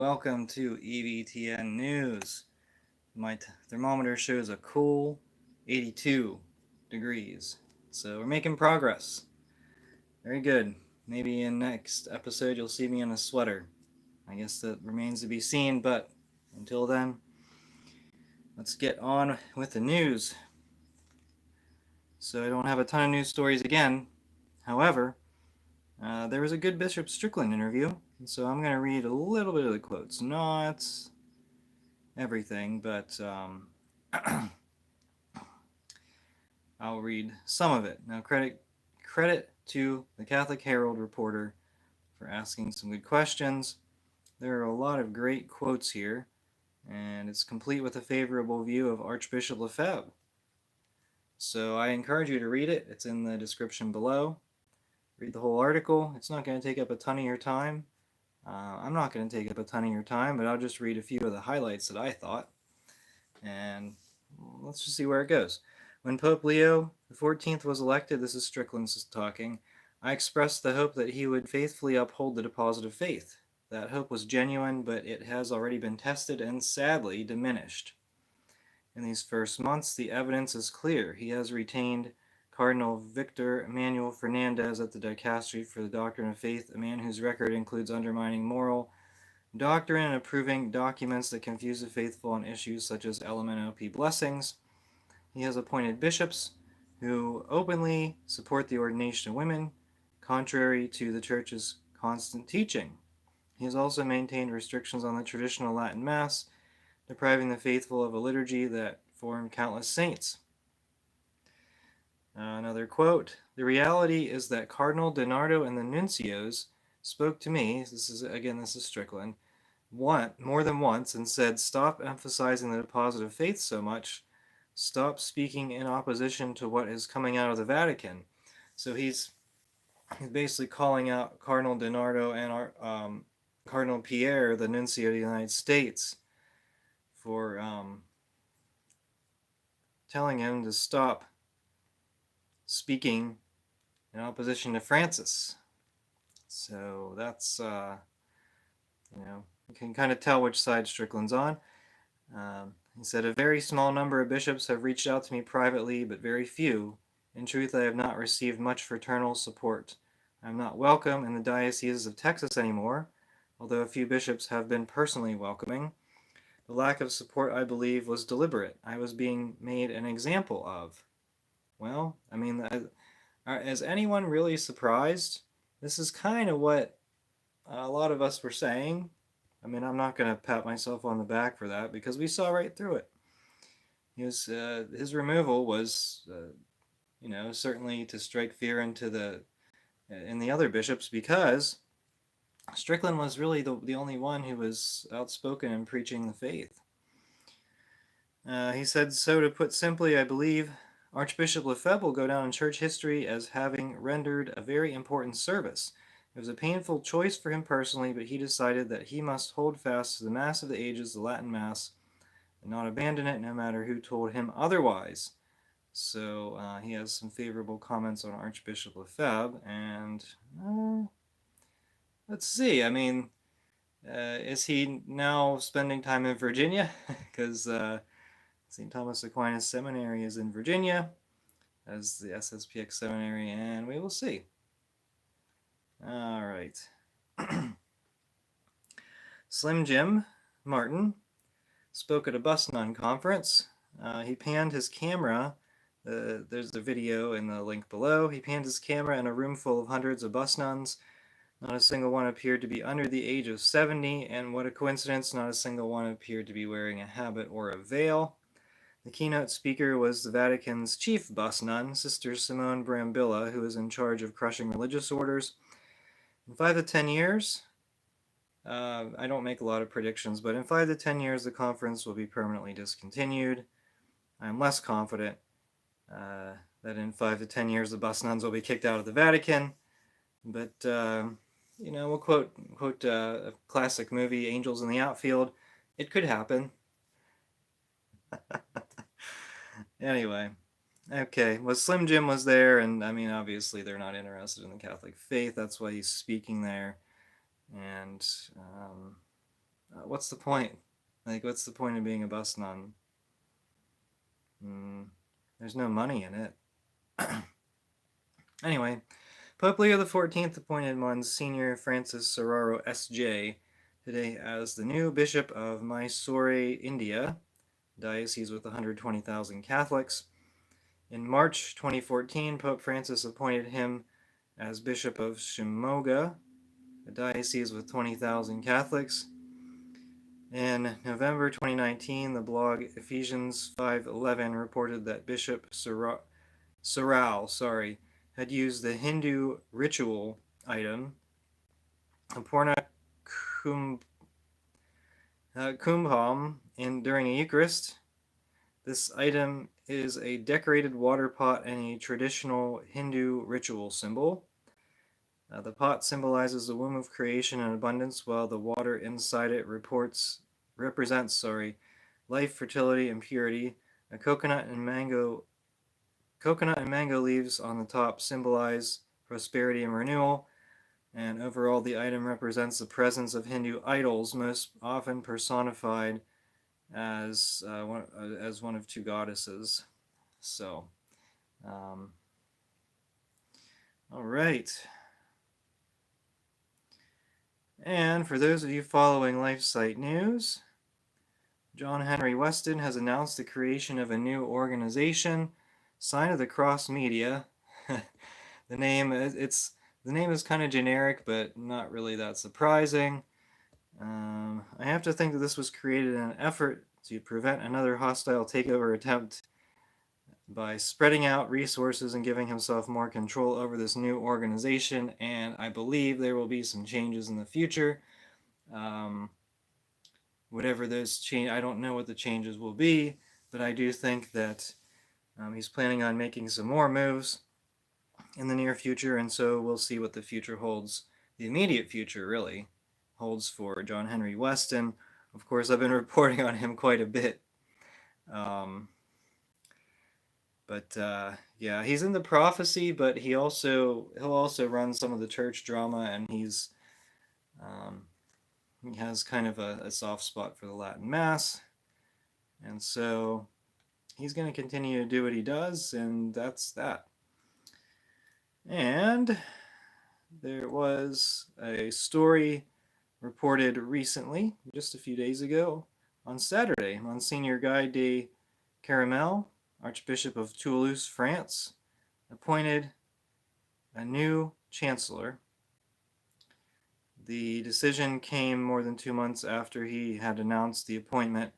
Welcome to EVTN News. My thermometer shows a cool 82 degrees. So we're making progress. Very good. Maybe in next episode you'll see me in a sweater. I guess that remains to be seen, but until then, let's get on with the news. So I don't have a ton of news stories again. However, there was a good Bishop Strickland interview, and so I'm going to read a little bit of the quotes. Not everything, but I'll read some of it. Now, credit to the Catholic Herald reporter for asking some good questions. There are a lot of great quotes here, and it's complete with a favorable view of Archbishop Lefebvre. So I encourage you to read it. It's in the description below. Read the whole article. It's not going to take up a ton of your time. I'm not going to take up a ton of your time, but I'll just read a few of the highlights that I thought. And let's just see where it goes. When Pope Leo XIV was elected, this is Strickland talking, I expressed the hope that he would faithfully uphold the deposit of faith. That hope was genuine, but it has already been tested and sadly diminished. In these first months, the evidence is clear. He has retained Cardinal Victor Emmanuel Fernandez at the dicastery for the doctrine of faith, a man whose record includes undermining moral doctrine and approving documents that confuse the faithful on issues such as LMNOP blessings. He has appointed bishops who openly support the ordination of women, contrary to the Church's constant teaching. He has also maintained restrictions on the traditional Latin Mass, depriving the faithful of a liturgy that formed countless saints. Another quote, the reality is that Cardinal DiNardo and the nuncios spoke to me, this is Strickland, more than once and said, stop emphasizing the deposit of faith so much, stop speaking in opposition to what is coming out of the Vatican. So he's basically calling out Cardinal DiNardo and Cardinal Pierre, the nuncio of the United States, for telling him to stop speaking in opposition to Francis. So that's, you can kind of tell which side Strickland's on. He said, a very small number of bishops have reached out to me privately, but very few. In truth, I have not received much fraternal support. I am not welcome in the dioceses of Texas anymore, although a few bishops have been personally welcoming. The lack of support, I believe, was deliberate. I was being made an example of. Well, I mean, is anyone really surprised? This is kind of what a lot of us were saying. I mean, I'm not going to pat myself on the back for that because we saw right through it. His removal was, certainly to strike fear into in the other bishops because Strickland was really the only one who was outspoken in preaching the faith. He said, so to put simply, I believe Archbishop Lefebvre will go down in church history as having rendered a very important service. It was a painful choice for him personally, but he decided that he must hold fast to the Mass of the Ages, the Latin Mass, and not abandon it no matter who told him otherwise. So he has some favorable comments on Archbishop Lefebvre, and let's see. I mean, is he now spending time in Virginia? Because St. Thomas Aquinas Seminary is in Virginia, as the SSPX Seminary, and we will see. All right. Slim Jim Martin spoke at a bus nun conference. He panned his camera. There's the video in the link below. He panned his camera in a room full of hundreds of bus nuns. Not a single one appeared to be under the age of 70, and what a coincidence, not a single one appeared to be wearing a habit or a veil. The keynote speaker was the Vatican's chief bus nun, Sister Simone Brambilla, who is in charge of crushing religious orders. In 5 to 10 years, I don't make a lot of predictions, but in 5 to 10 years, the conference will be permanently discontinued. I'm less confident that in 5 to 10 years, the bus nuns will be kicked out of the Vatican. But, we'll quote a classic movie, Angels in the Outfield. It could happen. Anyway, okay. Well, Slim Jim was there, and I mean, obviously they're not interested in the Catholic faith. That's why he's speaking there. And What's the point? Like, what's the point of being a bus nun? There's no money in it. Anyway, Pope Leo XIV appointed Monsignor Francis Serraro S.J. today as the new Bishop of Mysore, India, diocese with 120,000 Catholics. In March 2014, Pope Francis appointed him as Bishop of Shimoga, a diocese with 20,000 Catholics. In November 2019, the blog Ephesians 5:11 reported that Bishop Sarao had used the Hindu ritual item Apurna Kumbham during a Eucharist. This item is a decorated water pot and a traditional Hindu ritual symbol. The pot symbolizes the womb of creation and abundance, while the water inside it represents life, fertility, and purity. A coconut and mango leaves on the top symbolize prosperity and renewal. And overall, the item represents the presence of Hindu idols, most often personified as one of two goddesses. So, all right. And for those of you following LifeSite News, John Henry Weston has announced the creation of a new organization, Sign of the Cross Media. The name is kind of generic, but not really that surprising. I have to think that this was created in an effort to prevent another hostile takeover attempt by spreading out resources and giving himself more control over this new organization, and I believe there will be some changes in the future. Whatever those change, I don't know what the changes will be, but I do think that he's planning on making some more moves in the near future, and so we'll see what the future holds. The immediate future, really, holds for John Henry Weston. Of course, I've been reporting on him quite a bit. Yeah, he's in the prophecy, but he'll also run some of the church drama, and he has kind of a soft spot for the Latin Mass, and so he's going to continue to do what he does, and that's that. And there was a story reported recently, just a few days ago, on Saturday. Monsignor Guy de Caramel, Archbishop of Toulouse, France, appointed a new chancellor. The decision came more than 2 months after he had announced the appointment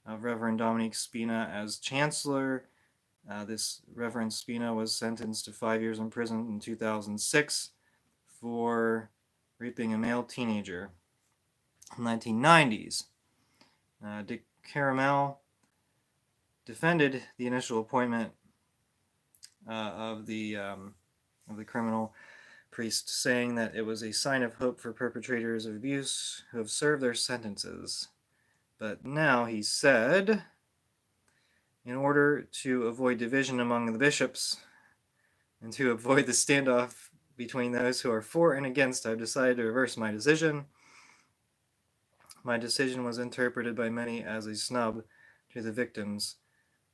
of Reverend Dominique Spina as chancellor. This Reverend Spina was sentenced to 5 years in prison in 2006 for raping a male teenager in the 1990s. De Caramel defended the initial appointment of the criminal priest, saying that it was a sign of hope for perpetrators of abuse who have served their sentences. But now he said, in order to avoid division among the bishops and to avoid the standoff between those who are for and against, I've decided to reverse my decision. My decision was interpreted by many as a snub to the victims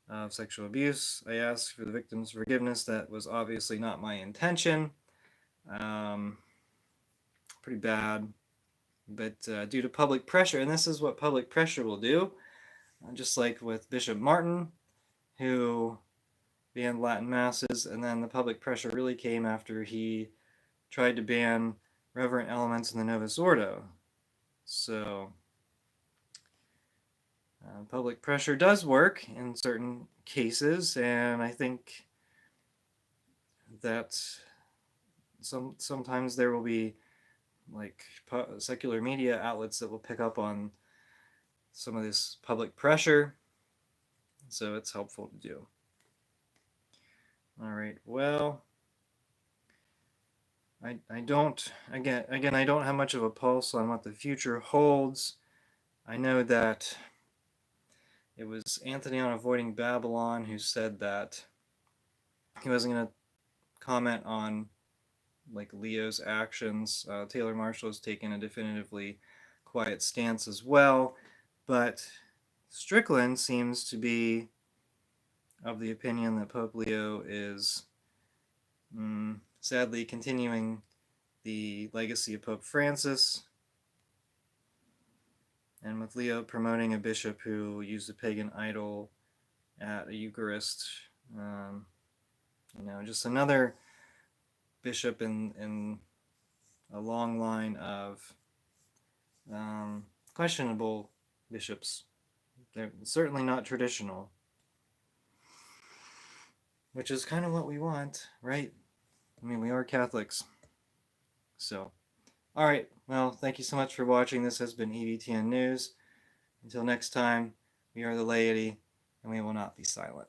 of sexual abuse. I asked for the victims' forgiveness. That was obviously not my intention. Pretty bad. But due to public pressure, and this is what public pressure will do, just like with Bishop Martin, who banned Latin Masses, and then the public pressure really came after he tried to ban reverent elements in the Novus Ordo. So public pressure does work in certain cases, and I think that sometimes there will be like secular media outlets that will pick up on some of this public pressure, so it's helpful to do. All right, well, I don't have much of a pulse on what the future holds. I know that it was Anthony on Avoiding Babylon who said that he wasn't going to comment on like Leo's actions. Taylor Marshall has taken a definitively quiet stance as well. But Strickland seems to be of the opinion that Pope Leo is sadly continuing the legacy of Pope Francis, and with Leo promoting a bishop who used a pagan idol at a Eucharist. Just another bishop in a long line of questionable bishops. They're certainly not traditional, which is kind of what we want, right? I mean, we are Catholics. So, all right. Well, thank you so much for watching. This has been EVTN News. Until next time, we are the laity, and we will not be silent.